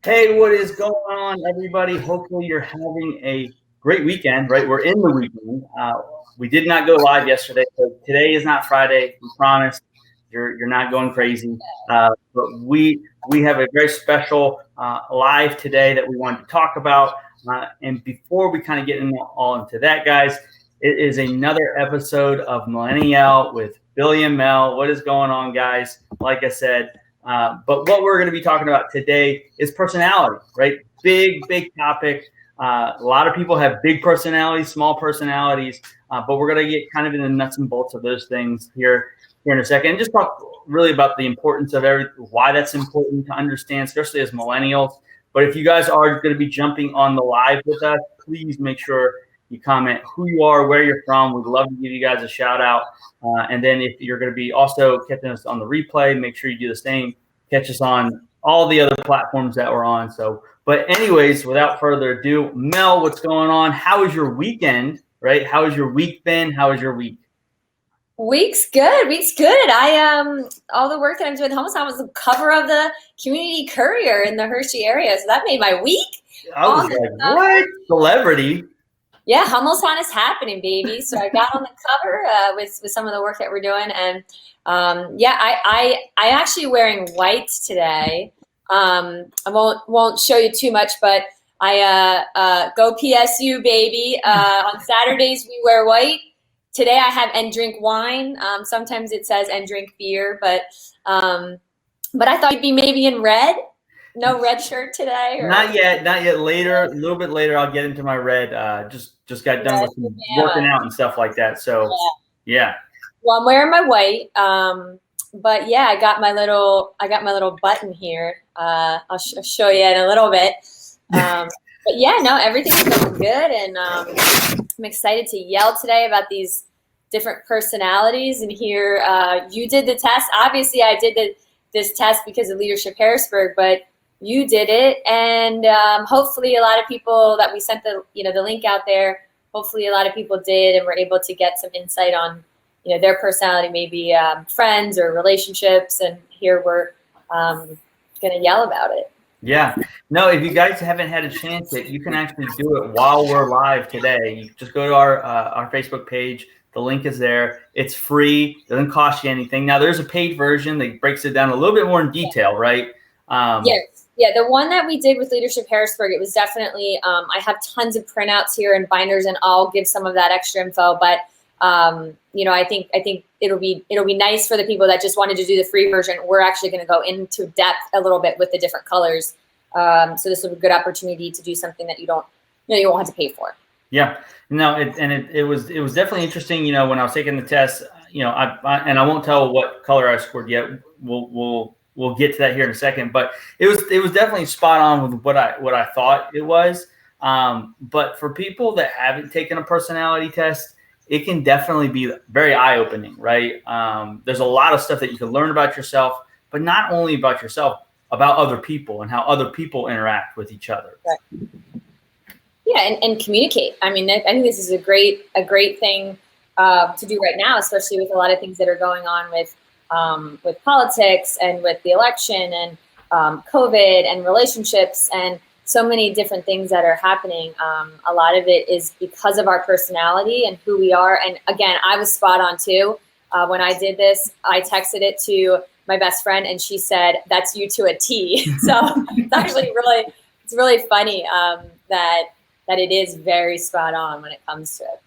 Hey, what is going on, everybody? Hopefully, you're having a great weekend, right? We're in the weekend. We did not go live yesterday, so today is not Friday. We promise you're not going crazy. But we have a very special live today that we wanted to talk about. And before we kind of get all into that, guys, it is another episode of Millennial with Billy and Mel. What is going on, guys? Like I said. But what we're going to be talking about today is personality, right? Big topic. A lot of people have big personalities, small personalities, but we're going to get kind of in the nuts and bolts of those things here in a second, and just talk really about the importance of why that's important to understand, especially as millennials. But if you guys are going to be jumping on the live with us, please make sure you comment who you are, where you're from. We'd love to give you guys a shout out. And then if you're going to be also catching us on the replay, make sure you do the same. Catch us on all the other platforms that we're on. So, but anyways, without further ado, Mel, what's going on? How was your weekend, right? How has your week been? How was your week? Week's good. All the work that I'm doing at Hometown was the cover of the Community Courier in the Hershey area. So that made my week. I was like, what? Celebrity? Yeah, Hummelstown is happening, baby. So I got on the cover with some of the work that we're doing, and I actually wearing white today. I won't show you too much, but I go PSU, baby. On Saturdays we wear white. Today I have and drink wine. Sometimes it says and drink beer, but I thought you'd be maybe in red. No red shirt today? Or? Not yet. Later, a little bit later, I'll get into my red. Just got done with some working out and stuff like that. So, yeah. Well, I'm wearing my white, but yeah, I got my little button here. I'll show you in a little bit. But yeah, no, everything's going good, and I'm excited to yell today about these different personalities. And here, you did the test. Obviously, I did this test because of Leadership Harrisburg, but you did it, and hopefully a lot of people that we sent the link out there, hopefully a lot of people did and were able to get some insight on their personality, maybe friends or relationships, and here we're gonna yell about it. Yeah, no, if you guys haven't had a chance yet, you can actually do it while we're live today. You just go to our Facebook page. The link is there. It's free. It doesn't cost you anything. Now there's a paid version that breaks it down a little bit more in detail, right? Yes. Yeah, the one that we did with Leadership Harrisburg, it was definitely, I have tons of printouts here and binders, and I'll give some of that extra info. But, I think it'll be nice for the people that just wanted to do the free version. We're actually going to go into depth a little bit with the different colors. So this will be a good opportunity to do something that you won't have to pay for. Yeah, no, it was definitely interesting. When I was taking the test, I won't tell what color I scored yet. We'll get to that here in a second, but it was definitely spot on with what I thought it was. But for people that haven't taken a personality test, it can definitely be very eye-opening, right? There's a lot of stuff that you can learn about yourself, but not only about yourself, about other people and how other people interact with each other. Right. Yeah, and communicate. I mean, I think this is a great thing to do right now, especially with a lot of things that are going on with politics and with the election and COVID and relationships and so many different things that are happening. A lot of it is because of our personality and who we are. And again, I was spot on too. When I did this, I texted it to my best friend and she said, "That's you to a T." So it's actually really funny that it is very spot on when it comes to it.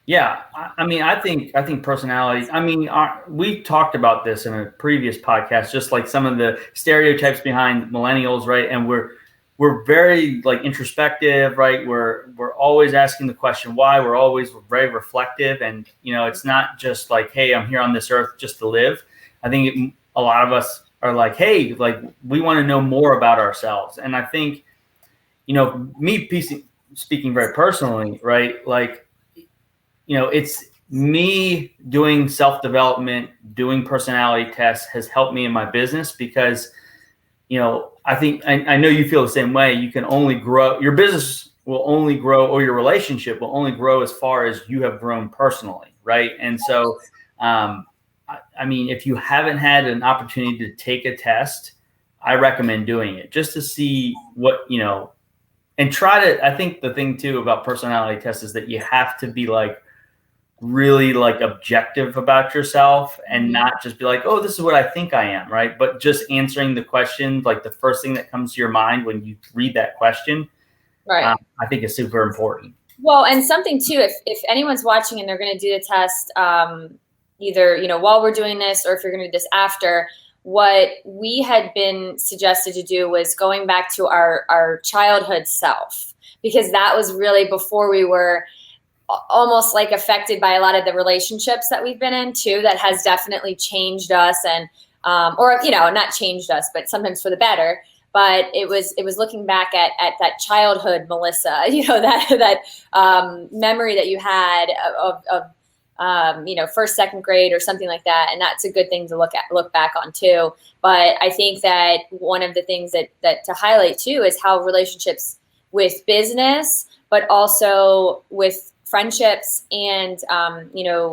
Yeah, I mean, I think personalities. I mean, we talked about this in a previous podcast, just like some of the stereotypes behind millennials, right? And we're very like introspective, right? We're always asking the question why. We're very reflective, and it's not just like, hey, I'm here on this earth just to live. I think a lot of us are like, hey, like we want to know more about ourselves, and I think, me speaking very personally, right? Like, it's me doing self-development, doing personality tests has helped me in my business because, I think I know you feel the same way. You can only grow, your business will only grow, or your relationship will only grow as far as you have grown personally, right? And so, I mean, if you haven't had an opportunity to take a test, I recommend doing it just to see what, and try to, I think the thing too about personality tests is that you have to be like really like objective about yourself and not just be like, oh, this is what I think I am, right? But just answering the question, like the first thing that comes to your mind when you read that question, right. I think is super important. Well, and something too, if anyone's watching and they're going to do the test, either, while we're doing this or if you're going to do this after, what we had been suggested to do was going back to our childhood self, because that was really before we were almost like affected by a lot of the relationships that we've been in too, that has definitely changed us and, or, not changed us, but sometimes for the better. But it was looking back at that childhood Melissa, that memory that you had of first, second grade or something like that. And that's a good thing to look back on too. But I think that one of the things that to highlight too is how relationships with business, but also with friendships and,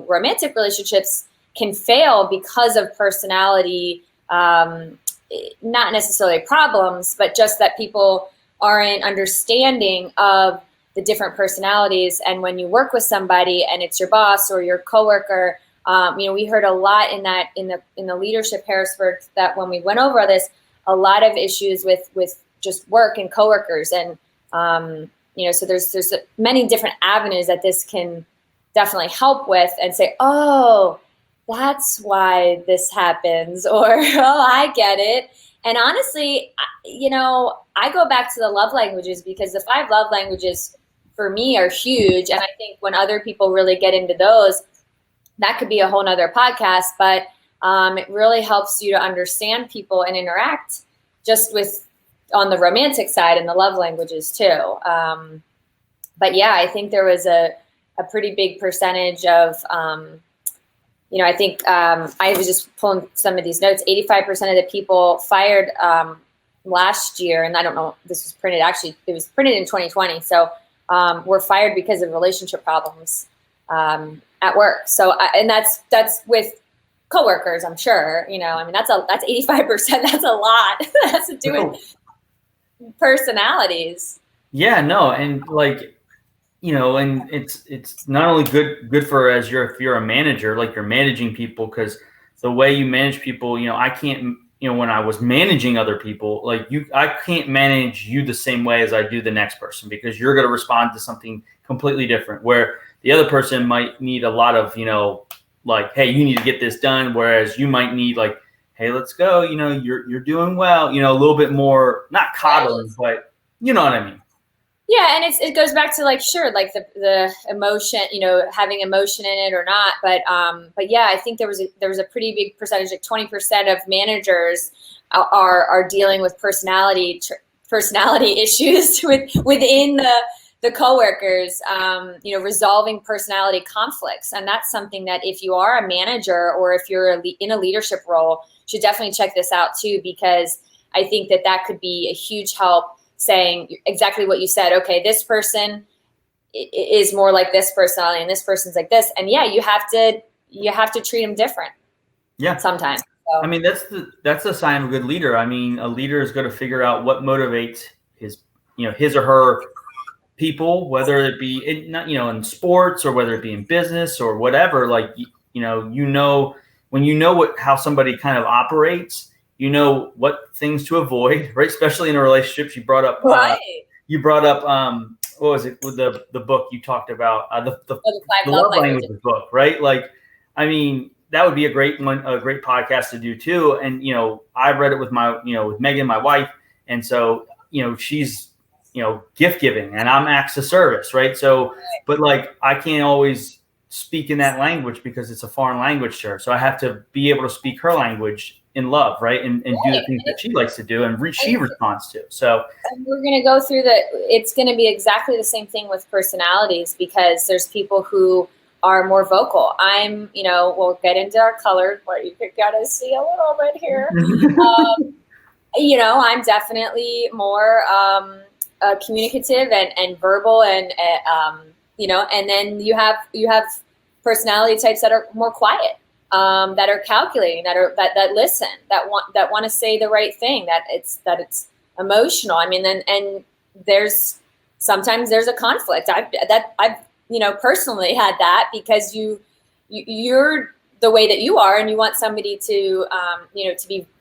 romantic relationships can fail because of personality, not necessarily problems, but just that people aren't understanding of the different personalities. And when you work with somebody and it's your boss or your coworker, we heard a lot in the leadership Harrisburg that when we went over this, a lot of issues with just work and coworkers. And, so there's many different avenues that this can definitely help with and say, oh, that's why this happens, or, oh, I get it. And honestly, I go back to the love languages because the 5 love languages for me are huge. And I think when other people really get into those, that could be a whole nother podcast, but it really helps you to understand people and interact just with on the romantic side and the love languages too. But yeah, I think there was a pretty big percentage of, I think I was just pulling some of these notes. 85% of the people fired last year, and I don't know, this was printed, actually, it was printed in 2020. So were fired because of relationship problems at work. So, and that's with coworkers, I'm sure, that's 85%. That's a lot. That has to do with personalities. Yeah, no. And like, and it's not only good for if you're a manager, like you're managing people, because the way you manage people, I can't, when I was managing other people, like I can't manage you the same way as I do the next person, because you're going to respond to something completely different, where the other person might need a lot of, like, hey, you need to get this done. Whereas you might need like, hey, let's go, you're doing well, a little bit more, not coddling, but you know what I mean? Yeah, and it goes back to like, sure, like the emotion, having emotion in it or not, but yeah, I think there was a pretty big percentage, like 20% of managers are dealing with personality issues within the coworkers, resolving personality conflicts, and that's something that if you are a manager or if you're in a leadership role, you should definitely check this out too, because I think that could be a huge help. Saying exactly what you said. Okay, this person is more like this personality, and this person's like this. And yeah, you have to treat them different. Yeah, sometimes. So. I mean, that's a sign of a good leader. I mean, a leader is going to figure out what motivates his or her people, whether it be in sports or whether it be in business or whatever. Like when how somebody kind of operates. What things to avoid, right? Especially in relationships. You brought up, right. What was it with the book you talked about? The 5 love languages book, right? Like, I mean, that would be a great podcast to do too. And I read it with with Megan, my wife, and so she's gift giving, and I'm acts of service, right? So, but like I can't always speak in that language because it's a foreign language to her. So I have to be able to speak her language in love, right? And do the things that she likes to do and she responds to. So we're going to go through it's going to be exactly the same thing with personalities, because there's people who are more vocal. We'll get into our color, but you could kind of see a little bit here. I'm definitely more communicative and verbal and and then you have personality types that are more quiet. that are calculating, that listen, that want to say the right thing, that it's emotional. I mean, and sometimes there's a conflict. I've personally had that, because you're the way that you are, and you want somebody to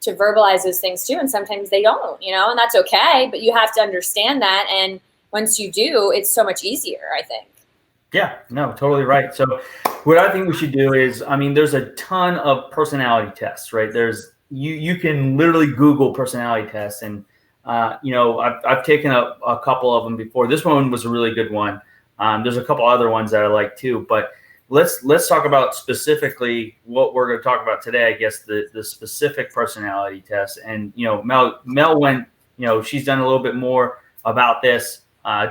to verbalize those things too, and sometimes they don't, and that's okay, but you have to understand that, and once you do, it's so much easier, I think. Yeah, no, totally right. So what I think we should do is, I mean, there's a ton of personality tests, right? You can literally Google personality tests, and I've taken a couple of them before. This one was a really good one. There's a couple other ones that I like too, but let's talk about specifically what we're going to talk about today. I guess the specific personality test, and Mel went, she's done a little bit more about this.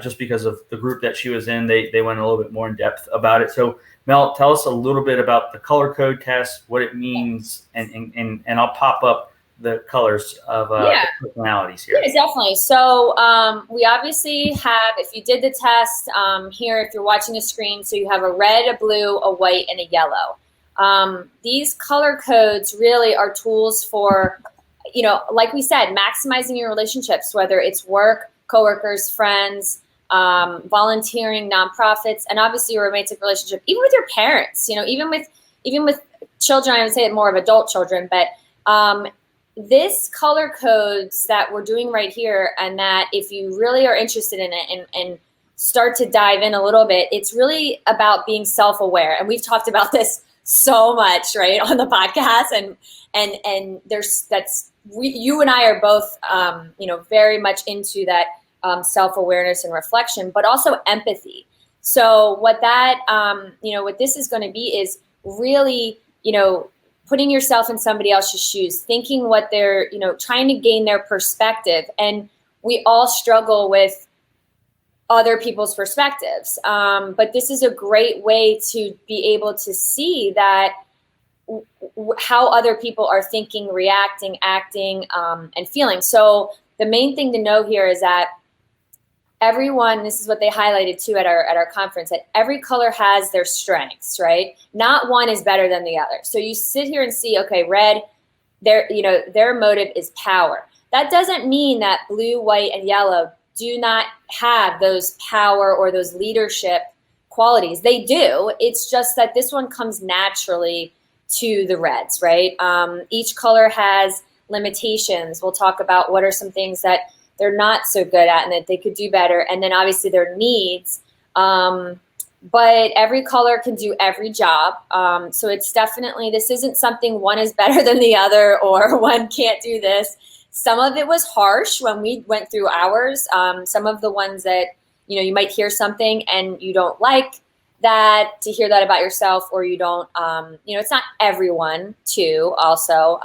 Just because of the group that she was in, they went a little bit more in depth about it. So Mel, tell us a little bit about the color code test, what it means, and I'll pop up the colors of the personalities here. Yeah, definitely. So we obviously have, if you did the test here, if you're watching the screen, so you have a red, a blue, a white, and a yellow. These color codes really are tools for, like we said, maximizing your relationships, whether it's work, coworkers, friends, volunteering, nonprofits, and obviously your romantic relationship, even with your parents, even with children. I would say more of adult children, but this color codes that we're doing right here, and that if you really are interested in it and start to dive in a little bit, it's really about being self-aware. And we've talked about this so much, right, on the podcast, and you and I are both, very much into that self-awareness and reflection, but also empathy. So what that, what this is going to be is really, putting yourself in somebody else's shoes, thinking what they're, trying to gain their perspective. And we all struggle with other people's perspectives. But this is a great way to be able to see that how other people are thinking, reacting, acting, and feeling. So the main thing to know here is that everyone, this is what they highlighted too at our conference, that every color has their strengths, right? Not one is better than the other. So you sit here and see, okay, red, their motive is power. That doesn't mean that blue, white, and yellow do not have those power or those leadership qualities. They do. It's just that this one comes naturally to the reds, right? Each color has limitations. We'll talk about what are some things that they're not so good at and that they could do better. And then obviously their needs. But every color can do every job. So it's definitely, this isn't something one is better than the other or one can't do this. Some of it was harsh when we went through ours. Some of the ones that, you might hear something and you don't like that, to hear that about yourself, or you don't, it's not everyone too also.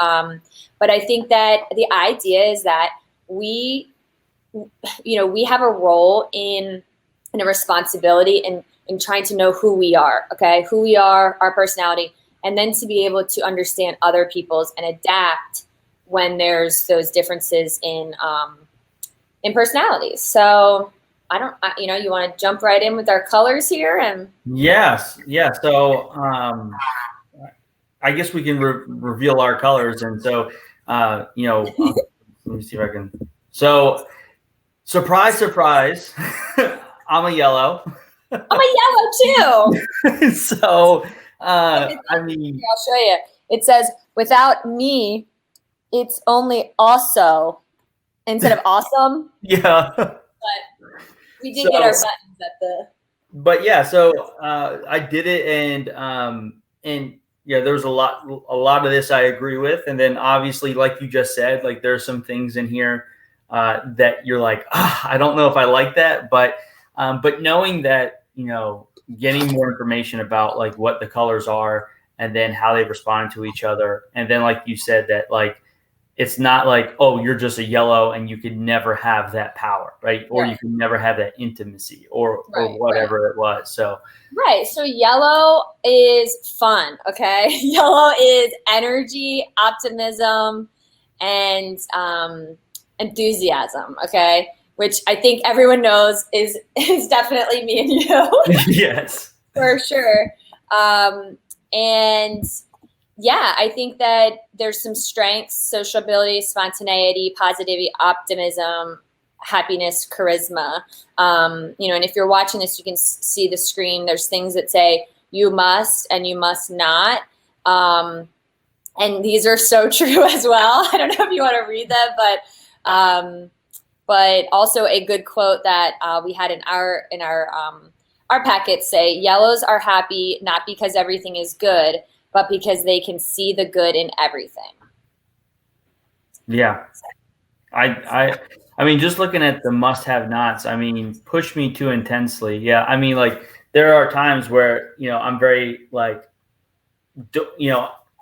But I think that the idea is that we have a role in a responsibility in trying to know who we are, okay? Who we are, our personality, and then to be able to understand other people's and adapt when there's those differences in personalities. So you want to jump right in with our colors here? And Yes. Yeah. So I guess we can reveal our colors. And so, let me see if I can. So surprise, surprise, I'm a yellow. I'm a yellow too. So, I mean, I'll show you. It says, without me, it's only also instead of awesome. Yeah. But we did get our buttons at the. But yeah, so I did it, and yeah, there's a lot of this I agree with, and then obviously, like you just said, like there's some things in here that you're like, I don't know if I like that, but knowing that, getting more information about like what the colors are and then how they respond to each other, and then like you said that like it's not like, oh, you're just a yellow and you could never have that power, right? Or you can never have that intimacy or whatever it was. So So yellow is fun, okay? Yellow is energy, optimism, and enthusiasm, okay? Which I think everyone knows is definitely me and you. Yes. For sure. And yeah, I think that there's some strengths: social ability, spontaneity, positivity, optimism, happiness, charisma. And if you're watching this, you can see the screen. There's things that say you must and you must not. And these are so true as well. I don't know if you want to read them, but also a good quote that we had in our packet say, "Yellows are happy not because everything is good, but because they can see the good in everything." Yeah. I mean, just looking at the must-have nots, I mean, push me too intensely. Yeah. I mean, like there are times where, I'm very like,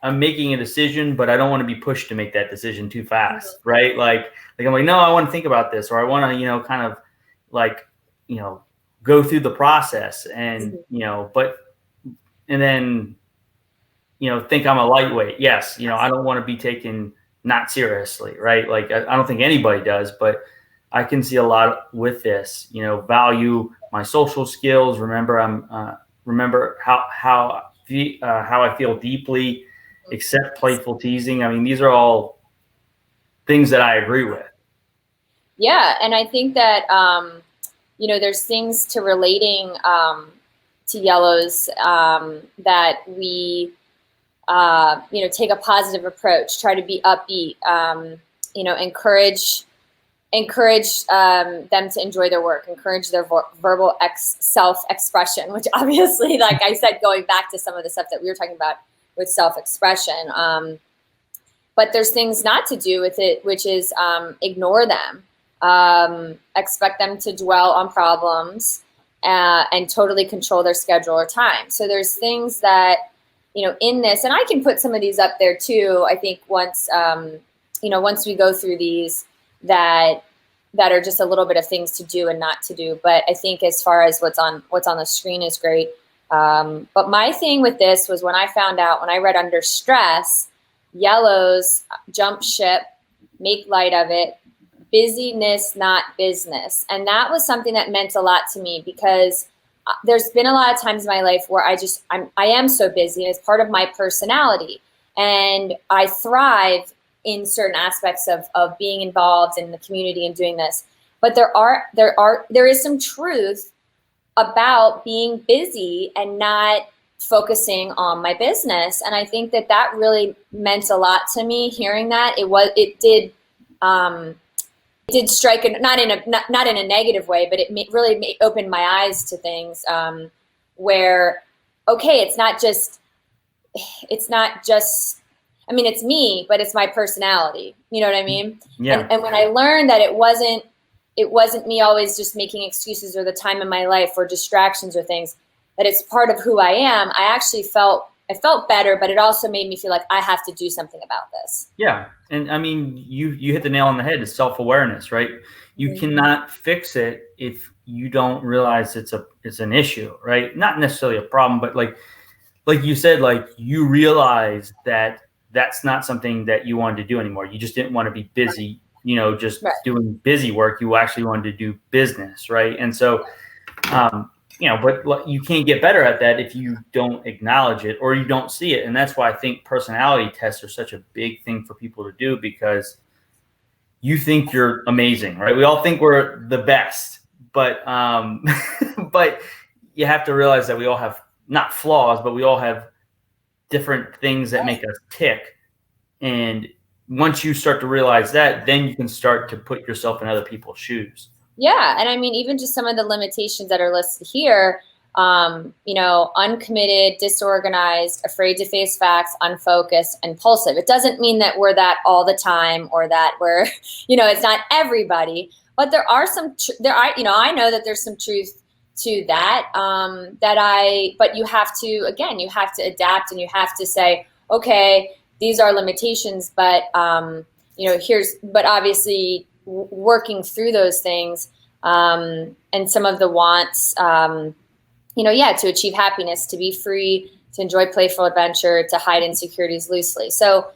I'm making a decision, but I don't want to be pushed to make that decision too fast. Right. Like I'm like, no, I want to think about this, or I want to, kind of like, go through the process and, and then, think I'm a lightweight. Yes. I don't want to be taken not seriously, right? Like I don't think anybody does, but I can see a lot with this. Value my social skills. Remember, remember how I feel deeply. Accept playful teasing. I mean, these are all things that I agree with. Yeah, and I think that there's things to relating to yellows that we take a positive approach, try to be upbeat, encourage them to enjoy their work, encourage their verbal self-expression, which obviously, like I said, going back to some of the stuff that we were talking about with self-expression. But there's things not to do with it, which is ignore them, expect them to dwell on problems and totally control their schedule or time. So there's things that, in this, and I can put some of these up there too. I think once we go through these that are just a little bit of things to do and not to do. But I think as far as what's on the screen is great. But my thing with this was when I read under stress, yellows jump ship, make light of it, busyness, not business. And that was something that meant a lot to me because there's been a lot of times in my life where I am so busy and it's part of my personality. And I thrive in certain aspects of being involved in the community and doing this. But there is some truth about being busy and not focusing on my business. And I think that really meant a lot to me hearing that. It did strike not in a negative way, but it really opened my eyes to things where, okay, it's not just, I mean, it's me, but it's my personality. You know what I mean? Yeah. And when I learned that it wasn't me always just making excuses or the time in my life or distractions or things, that it's part of who I am, I felt better, but it also made me feel like I have to do something about this. Yeah. And I mean, you hit the nail on the head. It's self-awareness, right? You cannot fix it if you don't realize it's an issue, right? Not necessarily a problem, but like you said, like you realize that that's not something that you wanted to do anymore. You just didn't want to be busy, just doing busy work. You actually wanted to do business, right? And so, but you can't get better at that if you don't acknowledge it or you don't see it. And that's why I think personality tests are such a big thing for people to do, because you think you're amazing, right? We all think we're the best, but but you have to realize that we all have not flaws, but we all have different things that make us tick. And once you start to realize that, then you can start to put yourself in other people's shoes. Yeah. And I mean, even just some of the limitations that are listed here, uncommitted, disorganized, afraid to face facts, unfocused, impulsive. It doesn't mean that we're that all the time or that we're, it's not everybody, but there are I know that there's some truth to that, but you have to adapt and you have to say, okay, these are limitations, but, but obviously working through those things, and some of the wants, to achieve happiness, to be free, to enjoy playful adventure, to hide insecurities loosely. So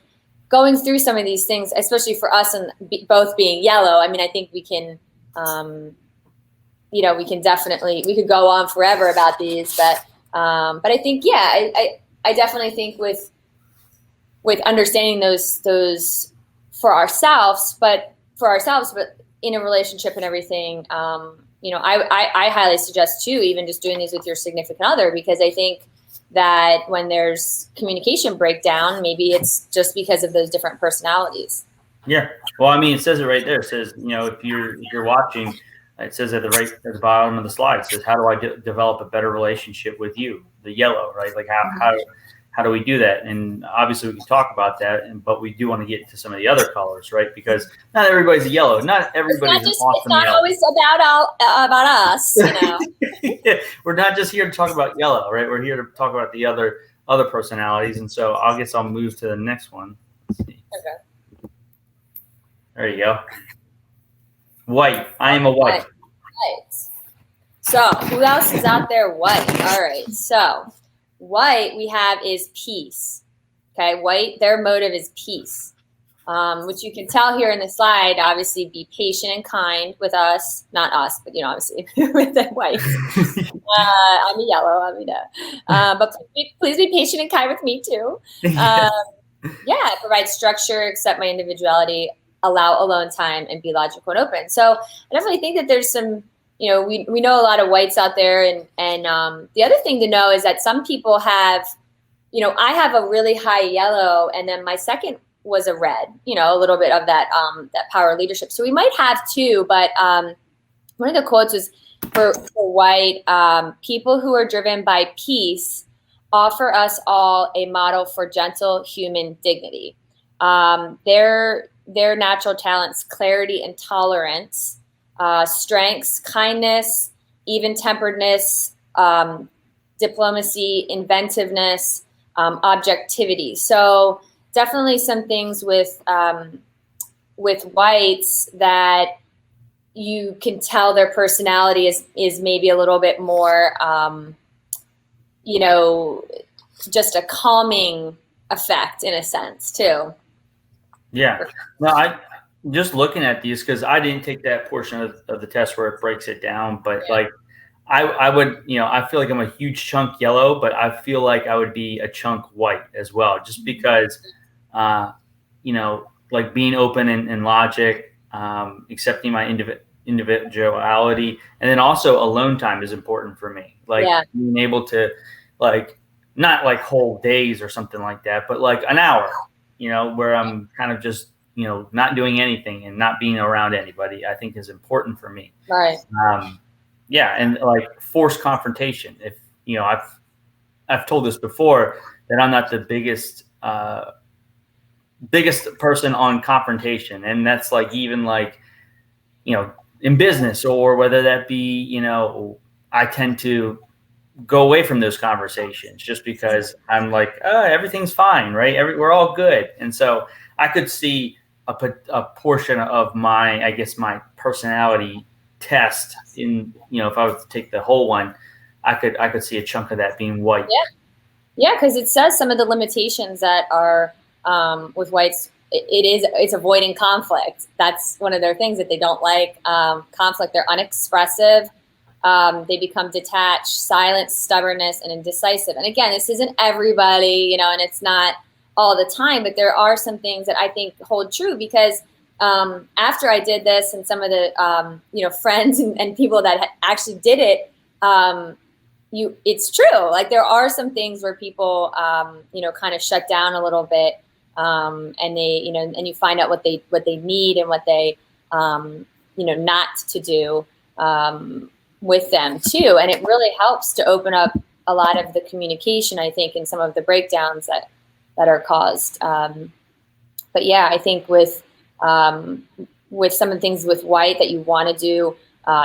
going through some of these things, especially for us and both being yellow, I mean, I think we can, we could go on forever about these, but I think, I definitely think with understanding those for ourselves, but in a relationship and everything, I highly suggest too, even just doing these with your significant other, because I think that when there's communication breakdown, maybe it's just because of those different personalities. Yeah. Well, I mean, it says it right there. It says, if you're watching, it says at the bottom of the slide, it says, how do I develop a better relationship with you? The yellow, right? Like how do we do that? And obviously we can talk about that, but we do want to get into some of the other colors, right? Because not everybody's a yellow. Not everybody's an awesome yellow. It's not always about us, We're not just here to talk about yellow, right? We're here to talk about the other personalities. And so I guess I'll move to the next one. Let's see. Okay. There you go. White. I am a white. White. So who else is out there? White. All right. So white we have is peace. Okay. White, their motive is peace, which you can tell here in the slide. Obviously, be patient and kind with us. Not us, but obviously with the white. I'm a yellow. I mean, but please be patient and kind with me too. Provide structure, accept my individuality, allow alone time, and be logical and open. So I definitely think that there's some, we know a lot of whites out there. And the other thing to know is that some people have, I have a really high yellow, and then my second was a red, a little bit of that power leadership. So we might have two, but one of the quotes was for white, people who are driven by peace offer us all a model for gentle human dignity. Their natural talents, clarity and tolerance, strengths, kindness, even-temperedness, diplomacy, inventiveness, objectivity. So definitely some things with whites that you can tell their personality is maybe a little bit more, just a calming effect in a sense too. Yeah. No, I just looking at these, because I didn't take that portion of the test where it breaks it down, but I would, I feel like I'm a huge chunk yellow, but I feel like I would be a chunk white as well, just because, like being open and logic, accepting my individuality, and then also alone time is important for me. Like being able to, like, not like whole days or something like that, but like an hour, where I'm kind of just, not doing anything and not being around anybody, I think is important for me. Right. And like forced confrontation. If, I've told this before that I'm not the biggest person on confrontation. And that's like, even like, in business, or whether that be, I tend to go away from those conversations just because I'm like, everything's fine, right? We're all good. And so I could see a portion of my, I guess, my personality test in, if I was to take the whole one, I could see a chunk of that being white. Yeah, because it says some of the limitations that are with whites. It's avoiding conflict. That's one of their things that they don't like. Conflict. They're unexpressive. They become detached, silent, stubbornness, and indecisive. And again, this isn't everybody, and it's not all the time, but there are some things that I think hold true, because after I did this, and some of the friends and people that actually did it, it's true. Like, there are some things where people kind of shut down a little bit, and they and you find out what they need and what they not to do with them too. And it really helps to open up a lot of the communication, I think, in some of the breakdowns that are caused. But yeah, I think with some of the things with white that you want to do,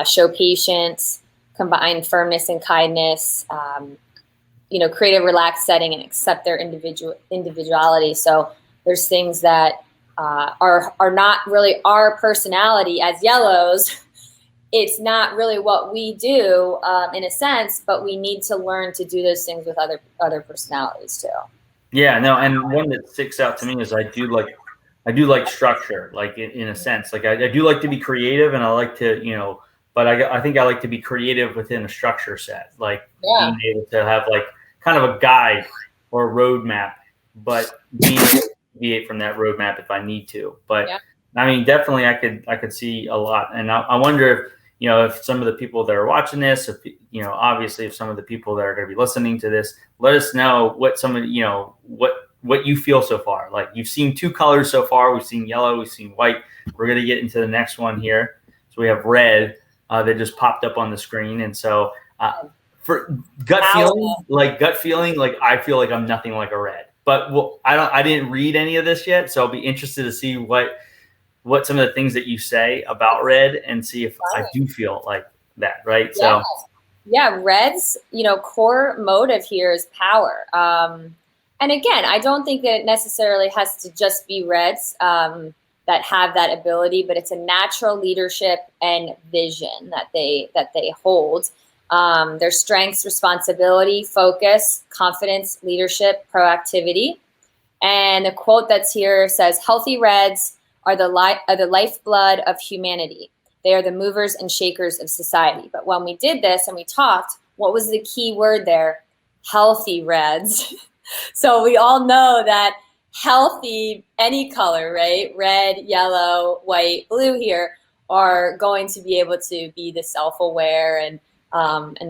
show patience, combine firmness and kindness, create a relaxed setting and accept their individuality. So there's things that are not really our personality as yellows. It's not really what we do in a sense, but we need to learn to do those things with other personalities too. Yeah, no, and one that sticks out to me is I do like structure, like in a sense. Like I do like to be creative, and I like to, but I think I like to be creative within a structure set, like being able to have like kind of a guide or a roadmap, but being able to deviate from that roadmap if I need to. But Yeah. I mean, definitely I could see a lot. And I wonder if, if some of the people that are watching this, if, obviously if some of the people that are going to be listening to this, let us know what some of, what you feel so far. Like, you've seen two colors so far. We've seen yellow, we've seen white. We're going to get into the next one here. So we have red that just popped up on the screen. And so for gut feeling, like I feel like I'm nothing like a red. But I didn't read any of this yet, so I'll be interested to see what some of the things that you say about red and see if I do feel like that, right? Yeah. So yeah, red's, core motive here is power. And again, I don't think that it necessarily has to just be reds that have that ability, but it's a natural leadership and vision that they hold. Their strengths, responsibility, focus, confidence, leadership, proactivity. And the quote that's here says, "Healthy reds are the lifeblood of humanity. They are the movers and shakers of society." But when we did this and we talked, what was the key word there? Healthy reds. So we all know that healthy, any color, right? Red, yellow, white, blue here are going to be able to be the self-aware and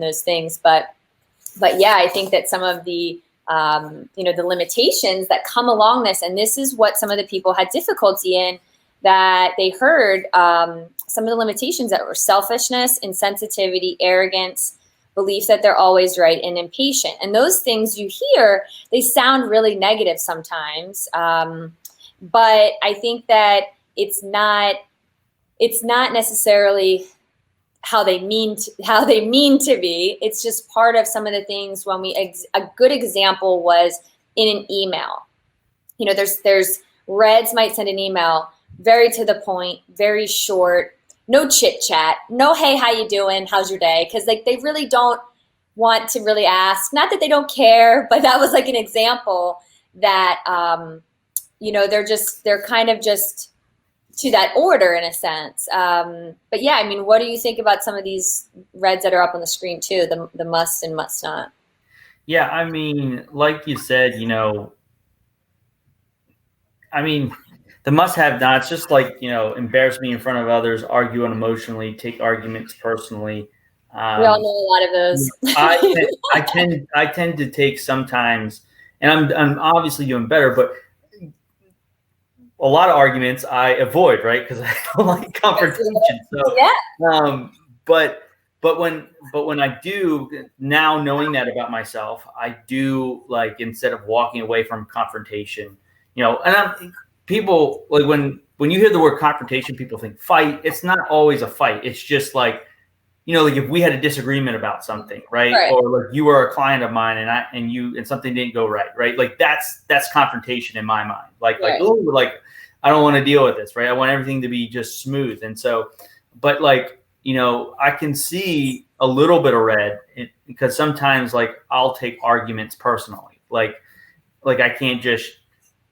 those things. But yeah, I think that some of the the limitations that come along this, and this is what some of the people had difficulty in, that they heard some of the limitations that were selfishness, insensitivity, arrogance, belief that they're always right, and impatient. And those things you hear, they sound really negative sometimes. But I think that it's not necessarily how they mean to be. It's just part of some of the things. When a good example was in an email. There's reds might send an email very to the point, very short, no chit chat, no hey, how you doing, how's your day, because they really don't want to really ask. Not that they don't care, but that was like an example that they're kind of just to that order in a sense. But yeah, I mean, what do you think about some of these reds that are up on the screen too, the must and must not? Yeah, I mean, like you said, I mean, the must have nots, just like, embarrass me in front of others, argue unemotionally, take arguments personally. We all know a lot of those. I tend to take sometimes, and I'm obviously doing better, but a lot of arguments I avoid, right? Because I don't like confrontation. So, yeah. But when I do, now knowing that about myself, I do, like, instead of walking away from confrontation, and people, like, when you hear the word confrontation, people think fight. It's not always a fight. It's just like, like if we had a disagreement about something, right? Or like you were a client of mine and something didn't go right? Like that's confrontation in my mind. Like, oh, like I don't want to deal with this, right? I want everything to be just smooth. And so, but like, I can see a little bit of red because sometimes, like, I'll take arguments personally. Like I can't just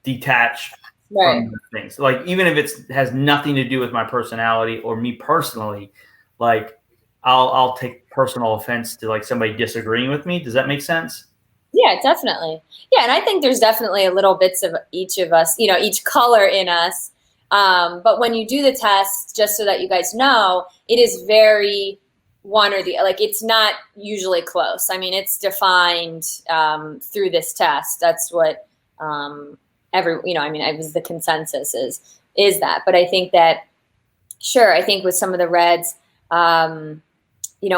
detach from things. Like, even if it has nothing to do with my personality or me personally, like I'll take personal offense to, like, somebody disagreeing with me. Does that make sense? Yeah, definitely. Yeah, and I think there's definitely a little bits of each of us, each color in us. But when you do the test, just so that you guys know, it is very one or the, like, it's not usually close. I mean, it's defined through this test. That's what I was the consensus is that. But I think that, sure, I think with some of the reds,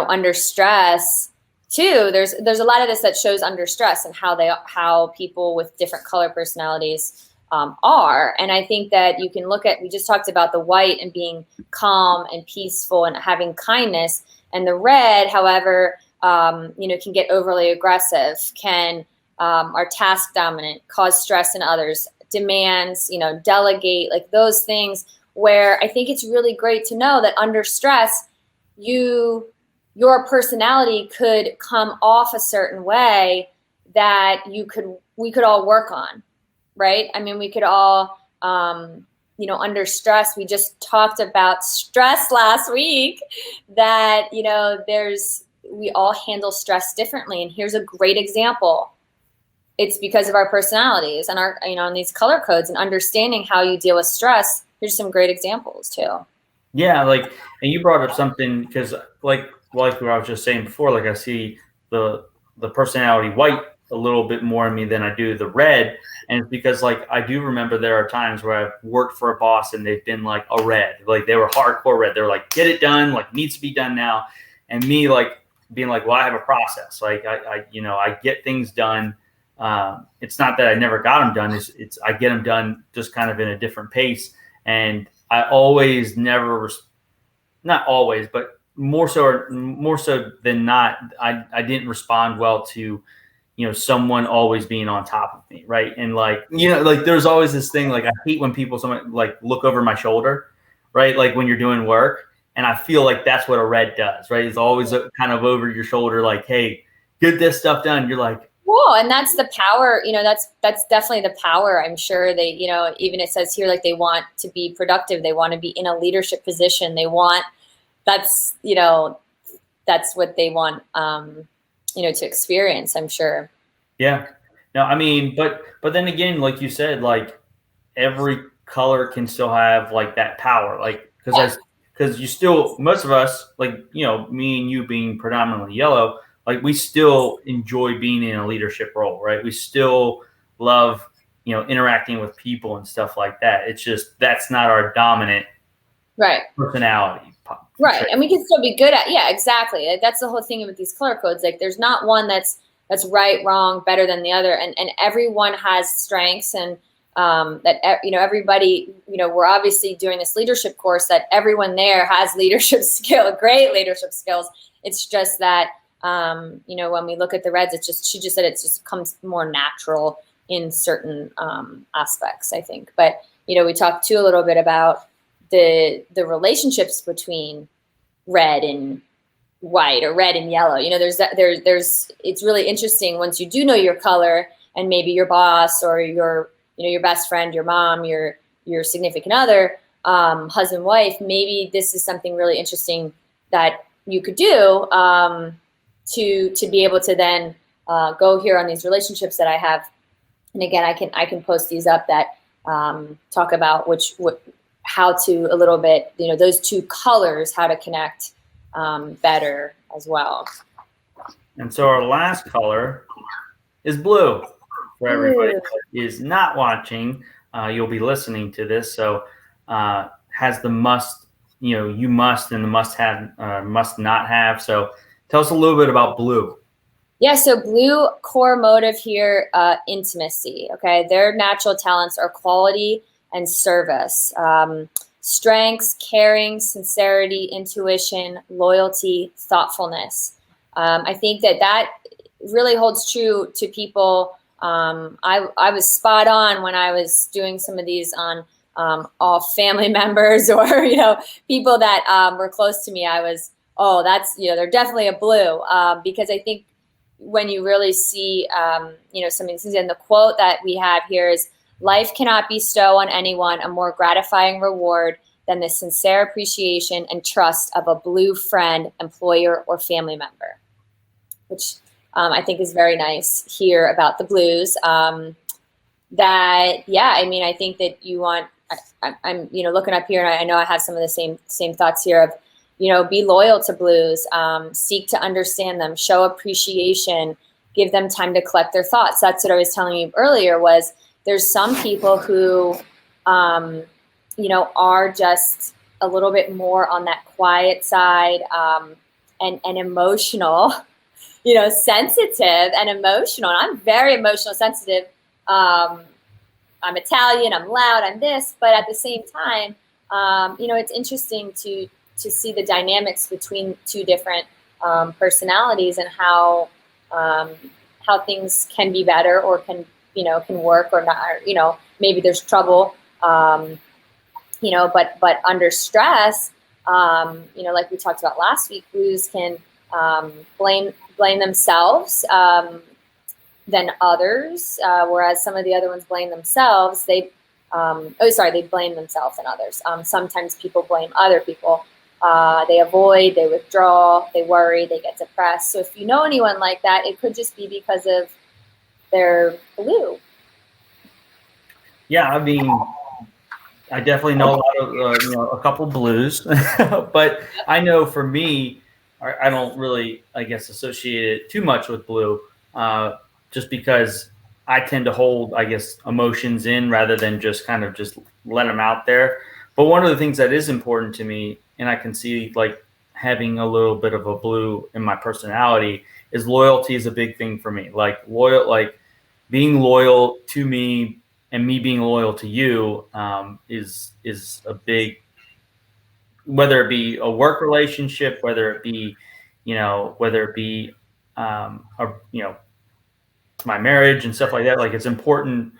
under stress too, there's a lot of this that shows under stress and how people with different color personalities are. And I think that you can look at, we just talked about the white and being calm and peaceful and having kindness, and the red, however, can get overly aggressive, are task dominant, cause stress in others, demands, delegate, like those things, where I think it's really great to know that under stress, your personality could come off a certain way that we could all work on, right? I mean, we could all, under stress, we just talked about stress last week, that, we all handle stress differently. And here's a great example. it's because of our personalities and our, and these color codes, and understanding how you deal with stress. Here's some great examples too. Yeah, like, and you brought up something because, like what I was just saying before, like I see the personality white a little bit more in me than I do the red, and it's because like I do remember there are times where I've worked for a boss and they've been like a red, like they were hardcore red. They're like, get it done, like needs to be done now, and me like being like, well, I have a process, like I get things done. It's not that I never got them done. It's I get them done just kind of in a different pace. And I always not always, but more so than not, I didn't respond well to, someone always being on top of me. Right. And like, like there's always this thing, like I hate when someone like look over my shoulder, right? Like when you're doing work. And I feel like that's what a red does, right? It's always kind of over your shoulder, like, hey, get this stuff done. You're like, whoa, and that's the power, that's definitely the power. I'm sure they, even it says here, like they want to be productive. They want to be in a leadership position. That's what they want, to experience, I'm sure. Yeah. No, I mean, but then again, like you said, like every color can still have like that power, like because you still, most of us, like me and you being predominantly yellow, like we still enjoy being in a leadership role, right? We still love interacting with people and stuff like that. It's just that's not our dominant personality. Right. And we can still be good at, yeah, exactly. That's the whole thing with these color codes. Like there's not one that's right, wrong, better than the other. And everyone has strengths, and that, everybody, we're obviously doing this leadership course that everyone there has leadership great leadership skills. It's just that, when we look at the reds, she just said it just comes more natural in certain aspects, I think. But, we talked too a little bit about the relationships between red and white, or red and yellow. It's really interesting once you do know your color, and maybe your boss or your best friend, your mom, your significant other, husband, wife, maybe this is something really interesting that you could do to be able to then go here on these relationships that I have. And again, I can post these up that talk about how to a little bit, those two colors, how to connect better as well. And so our last color is blue. For everybody that is not watching, you'll be listening to this. So has the must, you must, and the must have, must not have. So tell us a little bit about blue. Yeah, so blue core motive here, intimacy. Okay, their natural talents are quality and service. Strengths, caring, sincerity, intuition, loyalty, thoughtfulness. I think that really holds true to people. I was spot on when I was doing some of these on all family members or people that were close to me. I was, that's they're definitely a blue, because I think when you really see some of these things, and the quote that we have here is, life cannot bestow on anyone a more gratifying reward than the sincere appreciation and trust of a blue friend, employer, or family member, which I think is very nice here about the blues. I think that you want, I'm looking up here, and I know I have some of the same thoughts here of, be loyal to blues, seek to understand them, show appreciation, give them time to collect their thoughts. That's what I was telling you earlier, was there's some people who, are just a little bit more on that quiet side, and emotional, sensitive and emotional. And I'm very emotional, sensitive. I'm Italian, I'm loud, I'm this, but at the same time, it's interesting to see the dynamics between two different personalities, and how things can be better, or can work or not, or, maybe there's trouble, but under stress, like we talked about last week, blues can blame themselves than others, whereas some of the other ones blame themselves. They blame themselves and others. Sometimes people blame other people. They avoid, they withdraw, they worry, they get depressed. So if you know anyone like that, it could just be because of they're blue? Yeah, I mean, I definitely know a lot of a couple blues, but I know for me, I don't really, I guess, associate it too much with blue, just because I tend to hold, I guess, emotions in rather than just kind of just let them out there. But one of the things that is important to me, and I can see like having a little bit of a blue in my personality, is loyalty is a big thing for me. Like being loyal to me and me being loyal to you is a big, whether it be a work relationship, whether it be a, my marriage and stuff like that. Like, it's important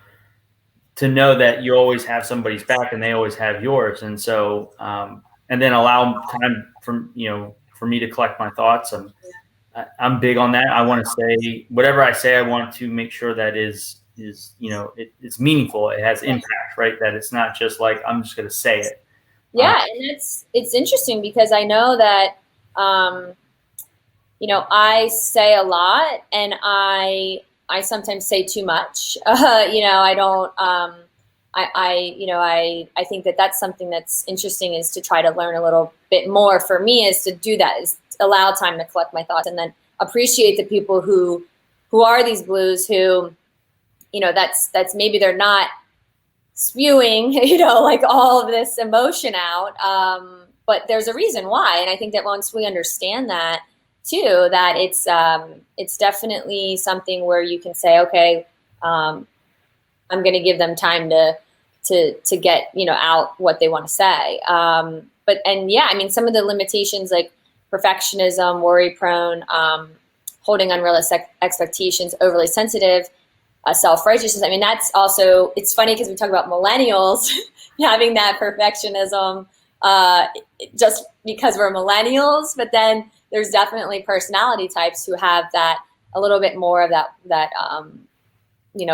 to know that you always have somebody's back and they always have yours. And so and then allow time for me to collect my thoughts. I'm big on that. I want to say whatever I say. I want to make sure that it's meaningful. It has impact, right? That it's not just like I'm just going to say it. Yeah, and it's interesting because I know that I say a lot, and I sometimes say too much. I don't. I think that that's something that's interesting, is to try to learn a little bit more. For me, is to do that, is allow time to collect my thoughts, and then appreciate the people who are these blues, who, that's maybe they're not spewing, like all of this emotion out. But there's a reason why. And I think that once we understand that too, that it's definitely something where you can say, okay, I'm going to give them time to get, out what they want to say. Some of the limitations, like perfectionism, worry prone, holding unrealistic expectations, overly sensitive, self-righteousness. I mean, that's also, it's funny because we talk about millennials having that perfectionism just because we're millennials, but then there's definitely personality types who have that, a little bit more of that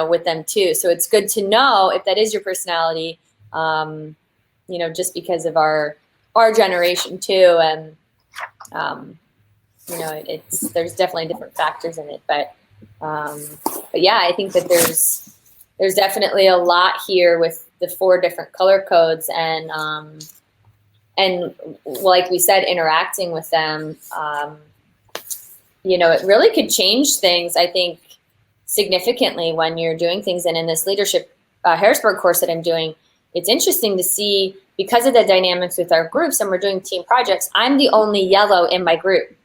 with them too. So it's good to know if that is your personality, just because of our generation too. And, there's definitely different factors in it, but yeah, I think that there's definitely a lot here with the 4 different color codes, and like we said, interacting with them, it really could change things, I think, significantly when you're doing things. And in this leadership Harrisburg course that I'm doing, it's interesting to see, because of the dynamics with our groups, and we're doing team projects, I'm the only yellow in my group.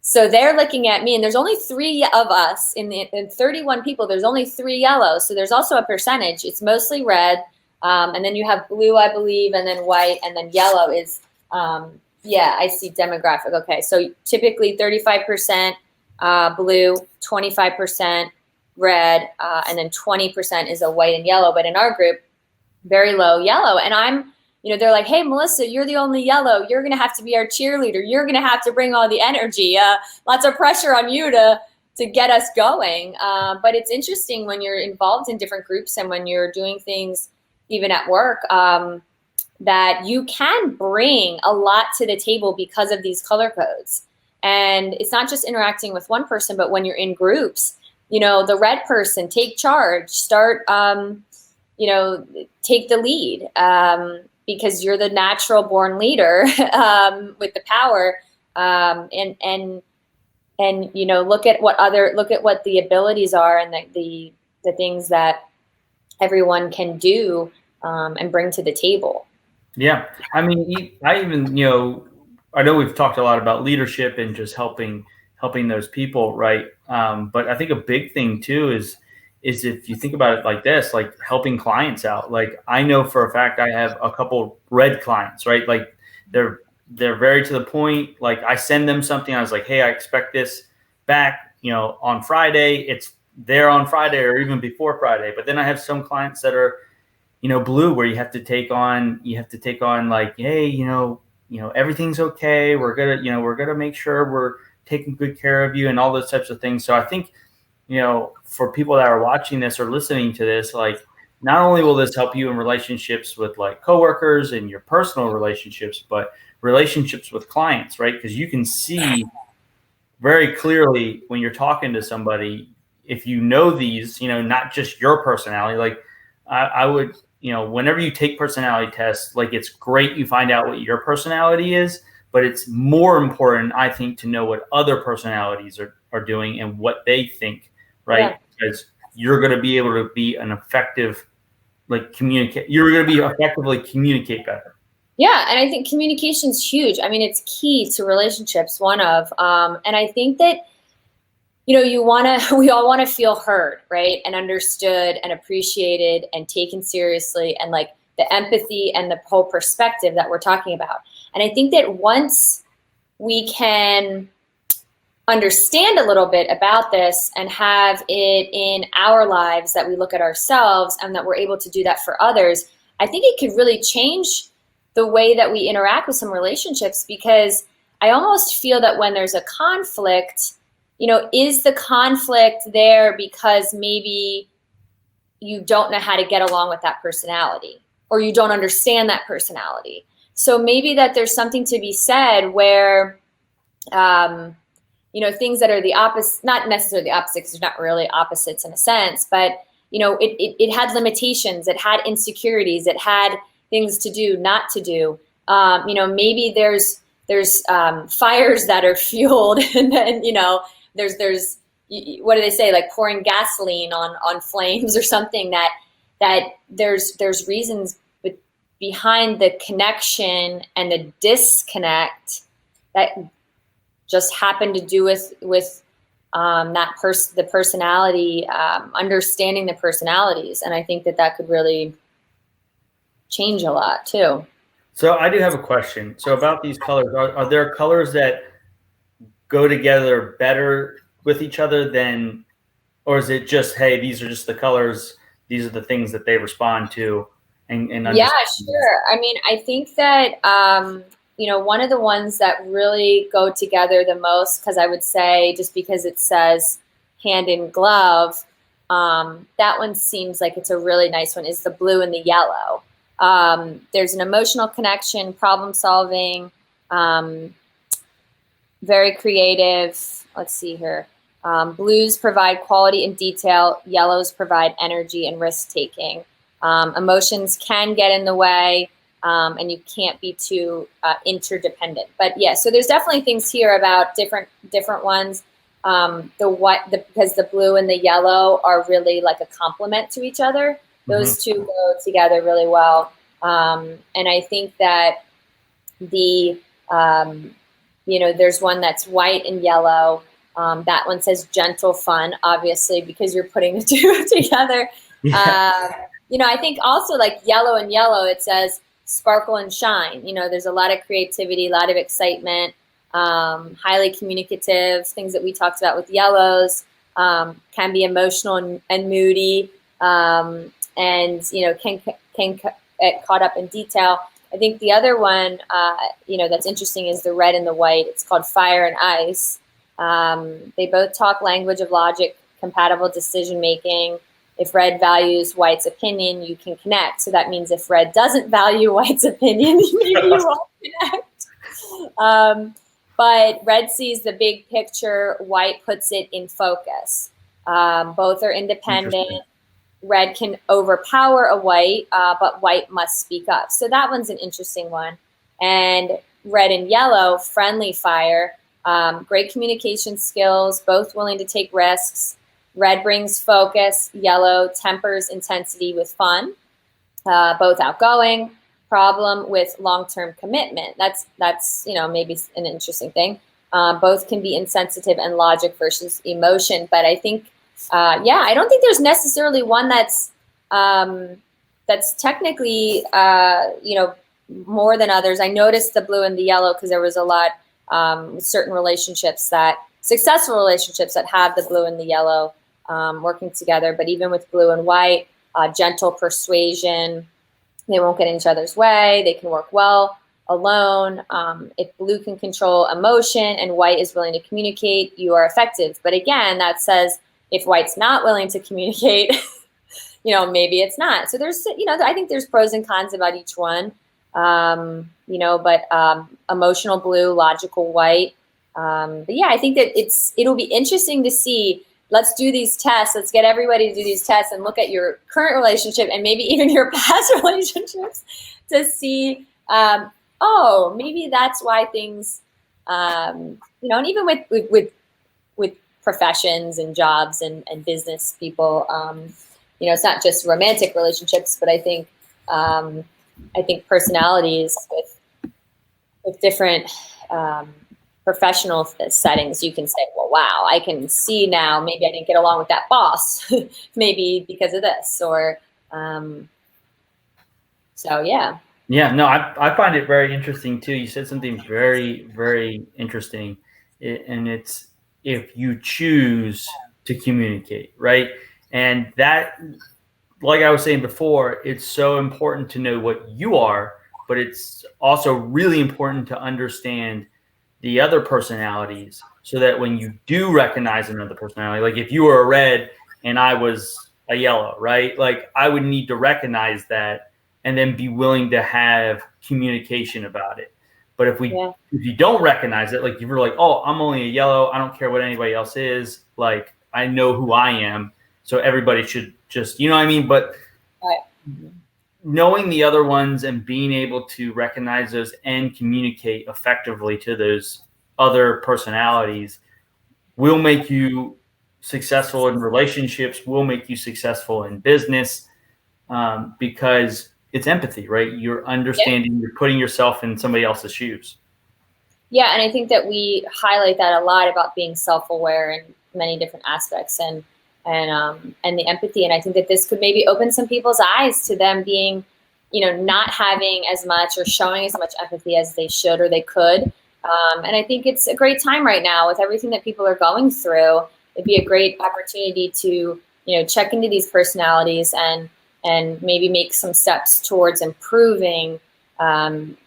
So they're looking at me, and there's only 3 of us in 31 people. There's only 3 yellows. So there's also a percentage. It's mostly red, and then you have blue, I believe, and then white, and then yellow is, I see demographic. Okay, so typically 35% blue, 25% red, and then 20% is a white and yellow. But in our group, very low yellow. And I'm, they're like, hey, Melissa, you're the only yellow. You're going to have to be our cheerleader. You're going to have to bring all the energy. Lots of pressure on you to get us going. But it's interesting when you're involved in different groups, and when you're doing things even at work, that you can bring a lot to the table because of these color codes. And it's not just interacting with one person, but when you're in groups, the red person, take charge, start, take the lead. Because you're the natural born leader with the power, and look at what the abilities are, and the things that everyone can do and bring to the table. Yeah, I mean, I know we've talked a lot about leadership and just helping those people, right? But I think a big thing too is if you think about it like this, like helping clients out. Like, I know for a fact I have a couple red clients, right? Like they're very to the point. Like, I send them something, I was like, hey, I expect this back, on Friday. It's there on Friday or even before Friday. But then I have some clients that are, blue, where you have to take on like, hey, everything's okay. We're gonna make sure we're taking good care of you, and all those types of things. So I think, for people that are watching this or listening to this, like, not only will this help you in relationships with like coworkers and your personal relationships, but relationships with clients, right? Because you can see very clearly when you're talking to somebody if you know these, not just your personality, like I would, whenever you take personality tests, like it's great you find out what your personality is, but it's more important, I think, to know what other personalities are doing and what they think, right? Yeah. Because you're going to be able to be an effective, you're going to be effectively communicate better. Yeah, and I think communication's huge. I mean, it's key to relationships, and I think that, we all want to feel heard, right? And understood and appreciated and taken seriously, and like the empathy and the whole perspective that we're talking about. And I think that once we can understand a little bit about this and have it in our lives, that we look at ourselves and that we're able to do that for others, I think it could really change the way that we interact with some relationships, because I almost feel that when there's a conflict, is the conflict there because maybe you don't know how to get along with that personality, or you don't understand that personality? So maybe that there's something to be said where, things that are the opposite, not necessarily the opposite, because they're not really opposites in a sense, but, it had limitations, it had insecurities, it had things to do, not to do. Maybe there's fires that are fueled, and then, there's what do they say, like pouring gasoline on flames or something, that there's reasons behind the connection and the disconnect that just happen to do with the personality, understanding the personalities. And I think that could really change a lot too. So I do have a question. So about these colors, are there colors that go together better with each other than, or is it just, hey, these are just the colors, these are the things that they respond to? And yeah, sure. I mean, I think that, one of the ones that really go together the most, because I would say, just because it says hand in glove, that one seems like it's a really nice one, is the blue and the yellow. There's an emotional connection, problem solving, very creative. Let's see here. Blues provide quality and detail. Yellows provide energy and risk taking. Emotions can get in the way, and you can't be too interdependent. But yeah, so there's definitely things here about different ones. Because the blue and the yellow are really like a complement to each other. Those two go together really well. And I think that there's one that's white and yellow. That one says gentle fun, obviously, because you're putting the two together. Yeah. I think also like yellow and yellow, it says sparkle and shine. There's a lot of creativity, a lot of excitement, highly communicative, things that we talked about with yellows, can be emotional and moody, and, can get caught up in detail. I think the other one, that's interesting is the red and the white. It's called fire and ice. They both talk language of logic, compatible decision-making. If red values white's opinion, you can connect. So that means if red doesn't value white's opinion, maybe you won't connect. But red sees the big picture, white puts it in focus. Both are independent. Red can overpower a white, but white must speak up. So that one's an interesting one. And red and yellow, friendly fire, great communication skills, both willing to take risks. Red brings focus, yellow tempers intensity with fun, both outgoing. Problem with long-term commitment. That's maybe an interesting thing. Both can be insensitive and logic versus emotion. But I think, I don't think there's necessarily one that's technically, more than others. I noticed the blue and the yellow because there was a lot certain successful relationships that have the blue and the yellow working together. But even with blue and white, gentle persuasion, they won't get in each other's way. They can work well alone. If blue can control emotion and white is willing to communicate, you are effective. But again, that says if white's not willing to communicate, maybe it's not. So there's, I think there's pros and cons about each one. But emotional blue, logical white. But yeah, I think that it'll be interesting to see let's do these tests. Let's get everybody to do these tests and look at your current relationship and maybe even your past relationships to see, oh, maybe that's why things, and even with professions and jobs and business people, it's not just romantic relationships, but I think personalities with different professional settings, you can say, well, wow, I can see now, maybe I didn't get along with that boss, maybe because of this, or so, yeah. Yeah, no, I find it very interesting too. You said something very, very interesting, and it's if you choose to communicate, right? And that, like I was saying before, it's so important to know what you are, but it's also really important to understand the other personalities so that when you do recognize another personality, like if you were a red and I was a yellow, right? Like I would need to recognize that and then be willing to have communication about it. But if you don't recognize it, like if you're like, oh, I'm only a yellow, I don't care what anybody else is, like I know who I am, so everybody should just, you know what I mean? But knowing the other ones and being able to recognize those and communicate effectively to those other personalities will make you successful in relationships, will make you successful in business, because it's empathy, right? You're understanding, you're putting yourself in somebody else's shoes. Yeah, and I think that we highlight that a lot about being self-aware in many different aspects and the empathy. And I think that this could maybe open some people's eyes to them being, not having as much or showing as much empathy as they should or they could. And I think it's a great time right now with everything that people are going through. It'd be a great opportunity to, check into these personalities and maybe make some steps towards improving, some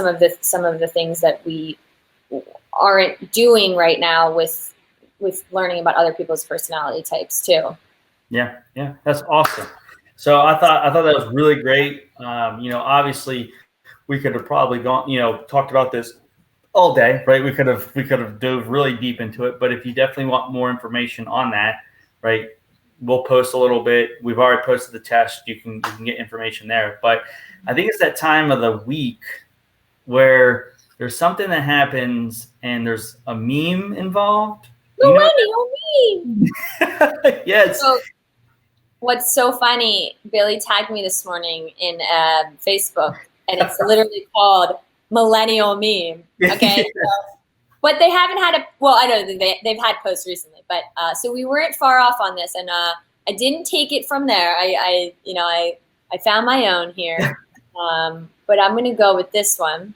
of the things that we aren't doing right now with learning about other people's personality types too. Yeah, that's awesome. So I thought that was really great. Obviously we could have probably gone, talked about this all day, right? We could have dove really deep into it, but if you definitely want more information on that, right, we'll post a little bit. We've already posted the test. You can get information there. But I think it's that time of the week where there's something that happens and there's a meme involved. Millennial meme. Yes. So, what's so funny, Billy tagged me this morning in Facebook, and it's literally called Millennial Meme. Okay. But they haven't had I know they've had posts recently, but so we weren't far off on this, and I didn't take it from there. I found my own here, but I'm going to go with this one,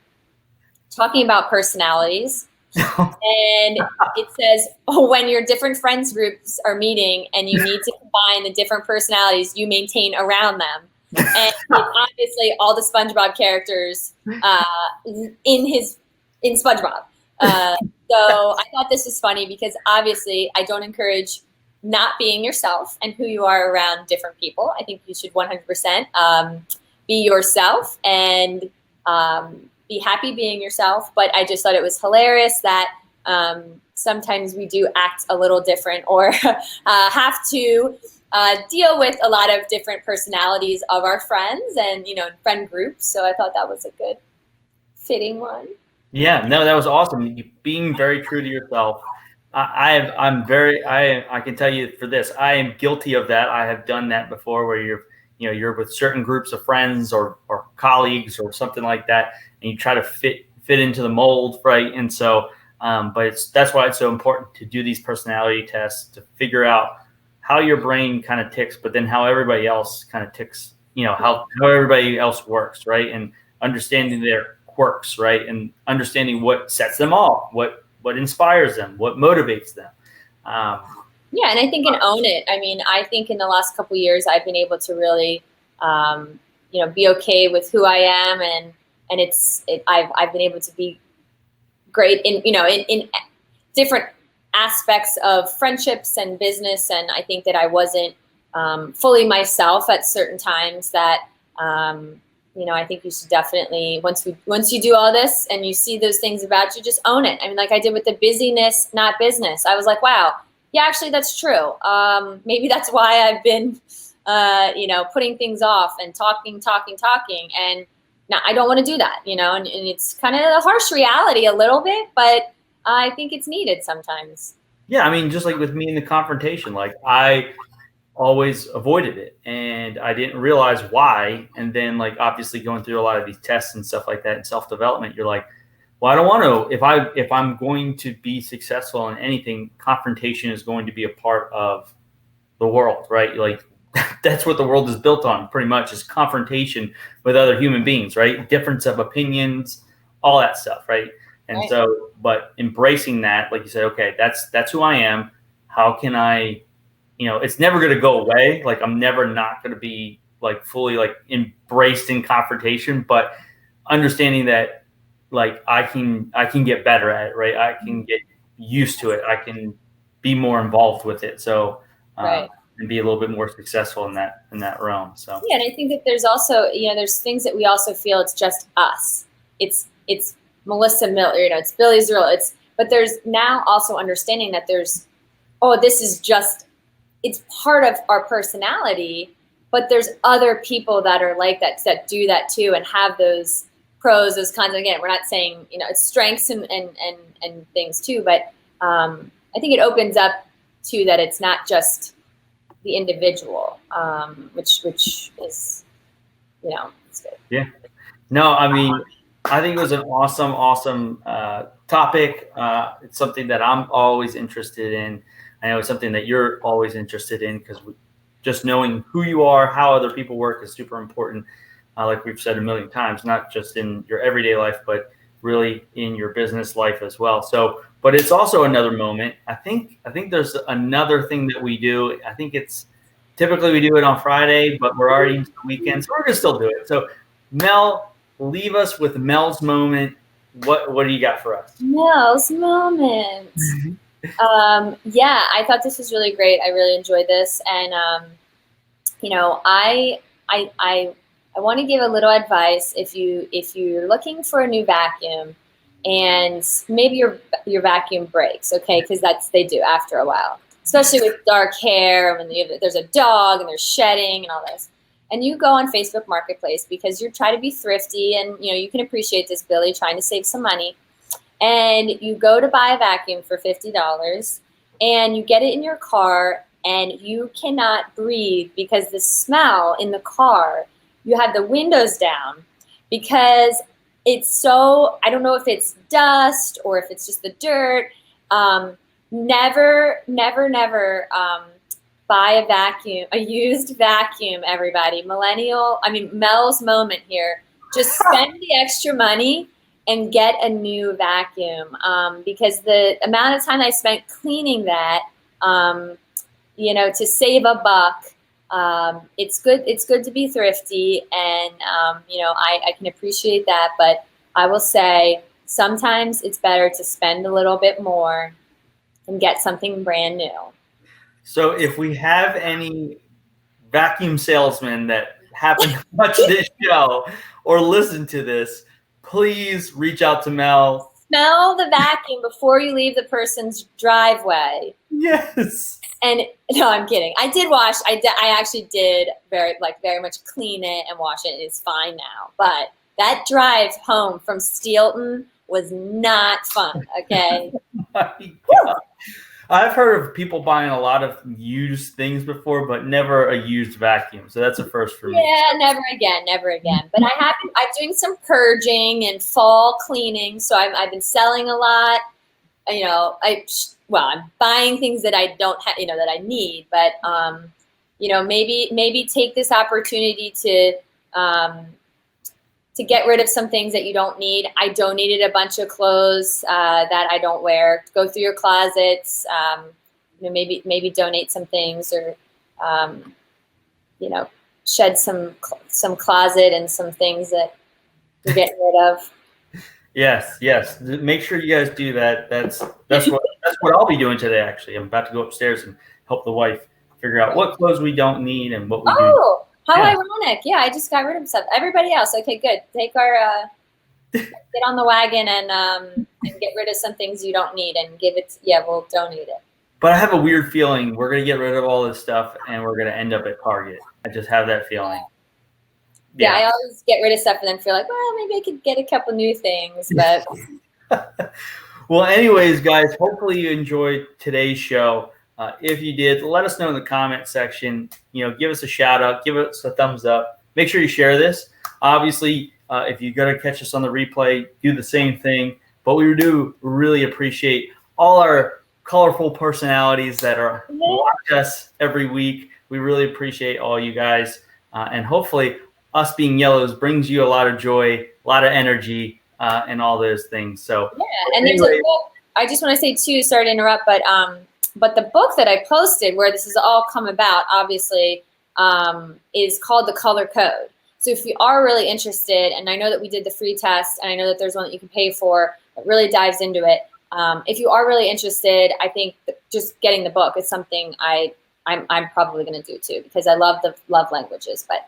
talking about personalities, and it says, when your different friends groups are meeting and you need to combine the different personalities you maintain around them, and obviously all the SpongeBob characters in SpongeBob. So I thought this was funny because obviously I don't encourage not being yourself and who you are around different people. I think you should 100% be yourself and be happy being yourself. But I just thought it was hilarious that sometimes we do act a little different or have to deal with a lot of different personalities of our friends and, friend groups. So I thought that was a good fitting one. Yeah, no, that was awesome. Being very true to yourself. I can tell you for this, I am guilty of that. I have done that before where you're with certain groups of friends or colleagues or something like that, and you try to fit into the mold, right? And so, but that's why it's so important to do these personality tests to figure out how your brain kind of ticks, but then how everybody else kind of ticks, how everybody else works, right? And understanding their quirks, right? And understanding what sets them off, what inspires them, what motivates them. Yeah, and I think and own it. I mean, I think in the last couple of years, I've been able to really, be okay with who I am, and I've been able to be great in different aspects of friendships and business, and I think that I wasn't fully myself at certain times. That I think you should definitely once you do all this and you see those things about you, just own it. I mean, like I did with the busyness, not business. I was like, wow, Yeah, actually, that's true. Maybe that's why I've been, putting things off and talking. And now I don't want to do that, and it's kind of a harsh reality a little bit, but I think it's needed sometimes. Yeah, I mean, just like with me in the confrontation, like I always avoided it and I didn't realize why. And then like obviously going through a lot of these tests and stuff like that and self-development, you're like, well, I don't want to, if I'm going to be successful in anything, confrontation is going to be a part of the world, right? Like that's what the world is built on pretty much, is confrontation with other human beings, right? Difference of opinions, all that stuff, right? And Right. so, but embracing that, like you said, okay, that's who I am. How can I, it's never going to go away. Like I'm never not going to be like fully like embraced in confrontation, but understanding that like I can get better at it, right? I can get used to it. I can be more involved with it. So, Right. and be a little bit more successful in that realm. So Yeah, and I think that there's also, there's things that we also feel it's just us. It's Melissa Miller, it's Billy Zerillo. But there's now also understanding that this is just, it's part of our personality, but there's other people that are like that do that too and have those pros, those kinds of, again, we're not saying, it's strengths and things too, but I think it opens up to that it's not just the individual, which is, it's good. yeah, no, I mean, I think it was an awesome topic. It's something that I'm always interested in. I know it's something that you're always interested in, because just knowing who you are, how other people work is super important. Like we've said a million times, not just in your everyday life, but really in your business life as well. So, but it's also another moment. I think there's another thing that we do. I think it's typically we do it on Friday, but we're already into the weekend, so we're gonna still do it. So, Mel, leave us with Mel's moment. What do you got for us? Mel's moment. Yeah, I thought this was really great. I really enjoyed this, and I want to give a little advice. If you're looking for a new vacuum, and maybe your vacuum breaks, okay, because they do after a while, especially with dark hair, when there's a dog and there's shedding and all this. And you go on Facebook Marketplace because you're trying to be thrifty, and you can appreciate this, Billy, trying to save some money. And you go to buy a vacuum for $50, and you get it in your car, and you cannot breathe because the smell in the car, you have the windows down because it's so, I don't know if it's dust or if it's just the dirt. Never buy a used vacuum, everybody. Mel's moment here. Just spend the extra money and get a new vacuum, because the amount of time I spent cleaning that, to save a buck, it's good. It's good to be thrifty, and I can appreciate that. But I will say sometimes it's better to spend a little bit more and get something brand new. So, if we have any vacuum salesmen that happen to watch this show or listen to this, please reach out to Mel. Smell the vacuum before you leave the person's driveway. Yes. And no, I'm kidding. I did wash. I actually did very much clean it and wash it. It's fine now. But that drive home from Steelton was not fun. Okay. My God. I've heard of people buying a lot of used things before, but never a used vacuum. So that's a first for me. Yeah, never again. But I'm doing some purging and fall cleaning, so I've been selling a lot. I'm buying things that I don't have, that I need. But maybe take this opportunity to get rid of some things that you don't need. I donated a bunch of clothes that I don't wear. Go through your closets, maybe donate some things, or shed some closet and some things that you're getting rid of. Yes. Make sure you guys do that. That's what I'll be doing today. Actually, I'm about to go upstairs and help the wife figure out what clothes we don't need and what we do. Oh, how ironic! Yeah, I just got rid of stuff. Everybody else, okay, good. Take our get on the wagon and get rid of some things you don't need and give it. Yeah, we'll donate it. But I have a weird feeling we're going to get rid of all this stuff and we're going to end up at Target. I just have that feeling. Yeah, I always get rid of stuff and then feel like, well, maybe I could get a couple new things. But well, anyways, guys, hopefully you enjoyed today's show. If you did, let us know in the comment section. Give us a shout out, give us a thumbs up. Make sure you share this. Obviously, if you're going to catch us on the replay, do the same thing. But we do really appreciate all our colorful personalities that are watch us every week. We really appreciate all you guys. And hopefully us being yellows brings you a lot of joy, a lot of energy, and all those things. So yeah, and there's a book. I just want to say too, sorry to interrupt, but the book that I posted where this has all come about, obviously, is called The Color Code. So if you are really interested, and I know that we did the free test, and I know that there's one that you can pay for that really dives into it. If you are really interested, I think just getting the book is something I'm probably going to do too, because I love the love languages. But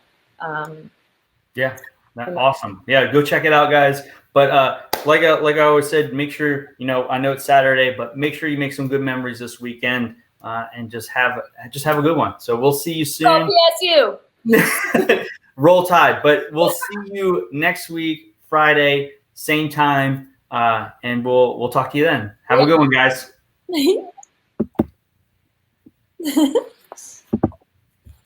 yeah, that's awesome. Yeah, go check it out, guys. But like I always said, make sure I know it's Saturday, but make sure you make some good memories this weekend and just have a good one. So we'll see you soon. Oh, PSU. Roll Tide. But we'll see you next week, Friday, same time, and we'll talk to you then. Have a good one, guys.